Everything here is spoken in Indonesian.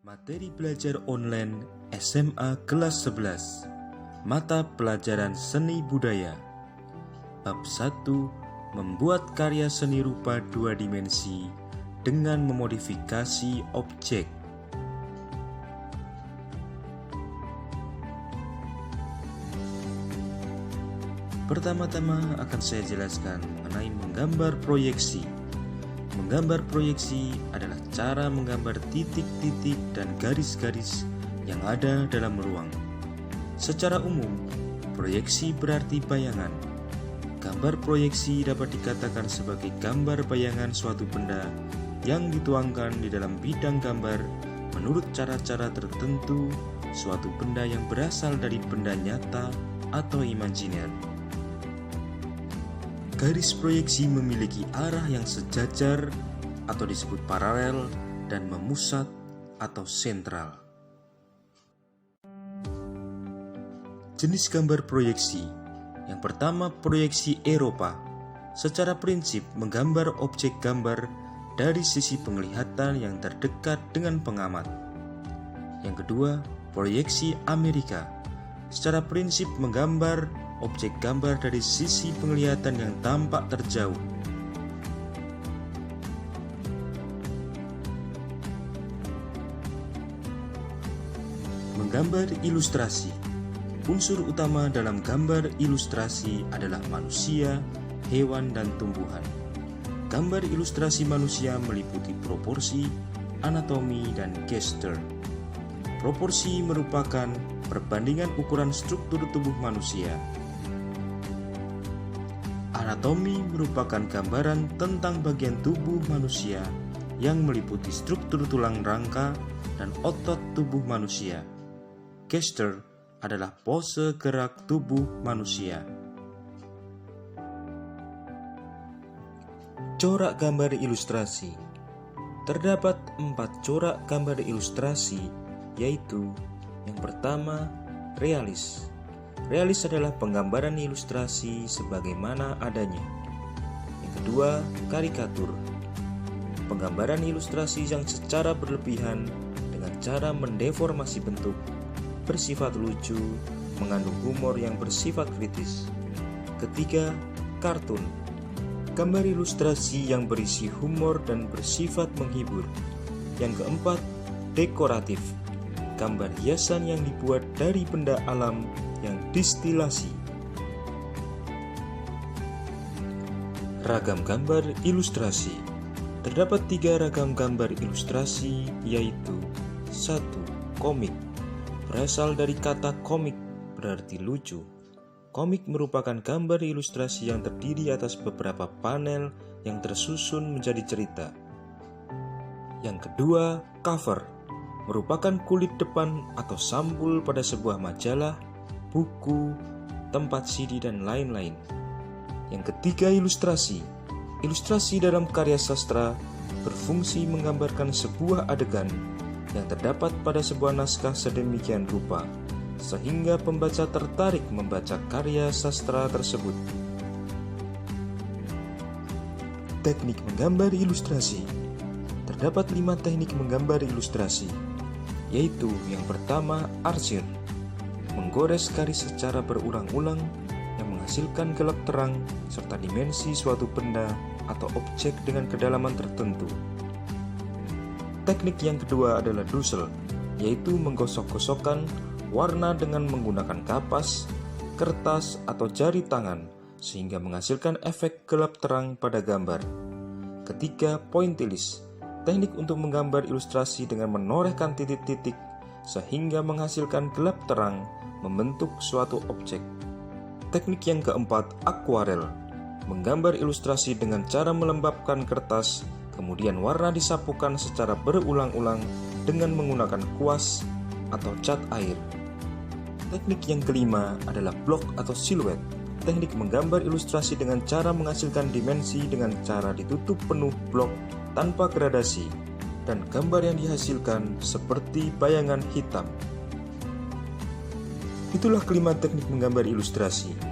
Materi belajar online SMA kelas 11 Mata pelajaran seni budaya Bab 1 Membuat karya seni rupa 2 dimensi dengan memodifikasi objek. Pertama-tama akan saya jelaskan mengenai menggambar proyeksi. Menggambar proyeksi adalah cara menggambar titik-titik dan garis-garis yang ada dalam ruang. Secara umum, proyeksi berarti bayangan. Gambar proyeksi dapat dikatakan sebagai gambar bayangan suatu benda yang dituangkan di dalam bidang gambar menurut cara-cara tertentu suatu benda yang berasal dari benda nyata atau imajiner. Garis proyeksi memiliki arah yang sejajar atau disebut paralel dan memusat atau sentral. Jenis gambar proyeksi. Yang pertama, proyeksi Eropa. Secara prinsip menggambar objek gambar dari sisi penglihatan yang terdekat dengan pengamat. Yang kedua, proyeksi Amerika. Secara prinsip menggambar objek gambar dari sisi penglihatan yang tampak terjauh. Menggambar ilustrasi. Unsur utama dalam gambar ilustrasi adalah manusia, hewan, dan tumbuhan. Gambar ilustrasi manusia meliputi proporsi, anatomi, dan gestur. Proporsi merupakan perbandingan ukuran struktur tubuh manusia. Anatomi merupakan gambaran tentang bagian tubuh manusia yang meliputi struktur tulang rangka dan otot tubuh manusia. Gestur adalah pose gerak tubuh manusia. Corak gambar ilustrasi. Terdapat 4 corak gambar ilustrasi, yaitu yang pertama, realis. Realis adalah penggambaran ilustrasi sebagaimana adanya. Yang kedua, karikatur. Penggambaran ilustrasi yang secara berlebihan dengan cara mendeformasi bentuk, bersifat lucu, mengandung humor yang bersifat kritis. Ketiga, kartun. Gambar ilustrasi yang berisi humor dan bersifat menghibur. Yang keempat, dekoratif. Gambar hiasan yang dibuat dari benda alam yang distilasi. Ragam gambar ilustrasi. Terdapat 3 ragam gambar ilustrasi, yaitu 1. Komik. Berasal dari kata komik, berarti lucu. Komik merupakan gambar ilustrasi yang terdiri atas beberapa panel yang tersusun menjadi cerita. Yang kedua, cover. Merupakan kulit depan atau sampul pada sebuah majalah, buku, tempat CD, dan lain-lain. Yang ketiga, ilustrasi. Ilustrasi dalam karya sastra berfungsi menggambarkan sebuah adegan yang terdapat pada sebuah naskah sedemikian rupa, sehingga pembaca tertarik membaca karya sastra tersebut. Teknik menggambar ilustrasi. Terdapat 5 teknik menggambar ilustrasi, yaitu yang pertama, arsir. Menggores garis secara berulang-ulang yang menghasilkan gelap terang serta dimensi suatu benda atau objek dengan kedalaman tertentu. Teknik yang kedua adalah dusel, yaitu menggosok-gosokkan warna dengan menggunakan kapas, kertas, atau jari tangan sehingga menghasilkan efek gelap terang pada gambar. Ketiga, pointillis. Teknik untuk menggambar ilustrasi dengan menorehkan titik-titik sehingga menghasilkan gelap terang membentuk suatu objek. Teknik yang keempat, akuarel. Menggambar ilustrasi dengan cara melembabkan kertas, kemudian warna disapukan secara berulang-ulang dengan menggunakan kuas atau cat air. Teknik yang kelima adalah blok atau siluet. Teknik menggambar ilustrasi dengan cara menghasilkan dimensi dengan cara ditutup penuh blok tanpa gradasi, dan gambar yang dihasilkan seperti bayangan hitam. Itulah kelima teknik menggambar ilustrasi.